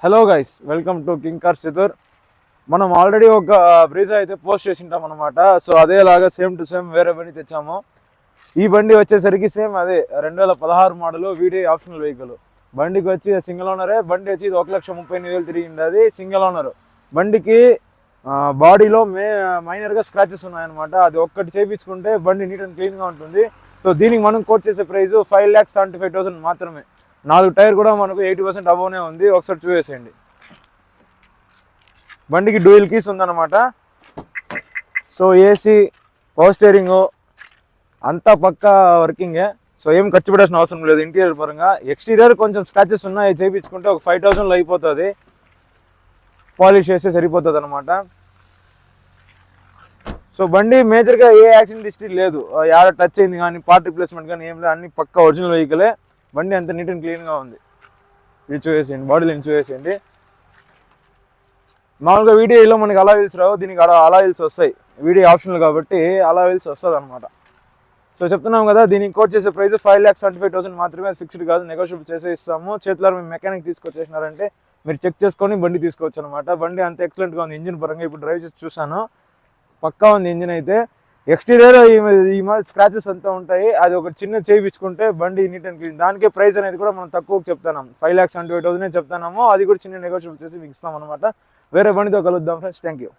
Hello guys, welcome to King Car Chatur. మనం already ఒక Brezza అయితే పోస్ట్ చేసింటాం అనమాట. సో అదేలాగా సేమ్ టు సేమ్ వేరే బండి తెచ్చాము. ఈ బండి వచ్చేసరికి సేమ్ అదే 2016 మోడల్ వీడియో ఆప్షనల్ వెహికల్. బండికి వచ్చి సింగిల్ ఓనరే. బండి వచ్చి 1,38,000 తిరిగింది. అది సింగిల్ ఓనర్. బండికి బాడీలో మైనర్గా స్క్రాచెస్ ఉన్నాయన్నమాట. అది ఒక్కటి చేయించుకుంటే బండి నీట్ అండ్ క్లీన్గా ఉంటుంది. సో దీనికి మనం కోట్ చేసే ప్రైస్ 5,75,000 మాత్రమే. 4 టైర్ కూడా మనకు 80% అబోవ్నే ఉంది. ఒకసారి చూసేసేయండి. బండికి డ్యూయల్ కీస్ ఉందన్నమాట. సో ఏసీ, పవర్ స్టీరింగ్ అంతా పక్కా వర్కింగే. సో ఏం ఖర్చు పెట్టాల్సిన అవసరం లేదు ఇంటీరియర్ పరంగా. ఎక్స్టీరియర్ కొంచెం స్క్రాచెస్ ఉన్నాయి, చేయించుకుంటే ఒక 5,000లో అయిపోతుంది. పాలిష్ చేస్తే సరిపోతుంది అనమాట. సో బండి మేజర్గా ఏ యాక్సిడెంట్ హిస్టరీ లేదు. యాడ టచ్ అయింది కానీ పార్ట్ రిప్లేస్మెంట్ కానీ ఏం లేదు. అన్ని పక్కా ఒరిజినల్ వెహికలే. బండి అంత నీట్ అండ్ క్లీన్గా ఉంది. ఇది చూసేయండి, బాడీ లైన్ చూసేయండి. మామూలుగా వీడియోలో మనకి అలా వీల్స్ రావు, దీనికి అలా వీల్స్ వస్తాయి. వీడియో ఆప్షనల్ కాబట్టి అలా వీల్స్ వస్తుంది అనమాట. సో చెప్తున్నాం కదా, దీనికి కోట్ చేసే ప్రైస్ 5,75,000 మాత్రమే. ఫిక్స్డ్ కాదు, నెగోషియబుల్ చేసే ఇస్తాము. చేతిలో మీ మెకానిక్ తీసుకొచ్చేసినారంటే మీరు చెక్ చేసుకొని బండి తీసుకోవచ్చు అనమాట. బండి అంత ఎక్సలెంట్గా ఉంది ఇంజిన్ పరంగా. ఇప్పుడు డ్రైవ్ చేసి చూసాను, పక్కా ఉంది ఇంజిన్ అయితే. ఎక్స్టీరియర్ ఈ మాదిరి స్క్రాచెస్ అంతా ఉంటాయి. అది ఒక చిన్న చేయించుకుంటే బండి నీట్ అండ్ క్లీన్. దానికే ప్రైస్ అనేది కూడా మనం తక్కువకి చెప్తున్నాం, 5,78,000 చెప్తున్నాము. అది కూడా చిన్న నెగోషియబుల్ చేసి మీకు ఇస్తాం అనమాట. వేరే బండితో కలుద్దాం ఫ్రెండ్స్. Thank you.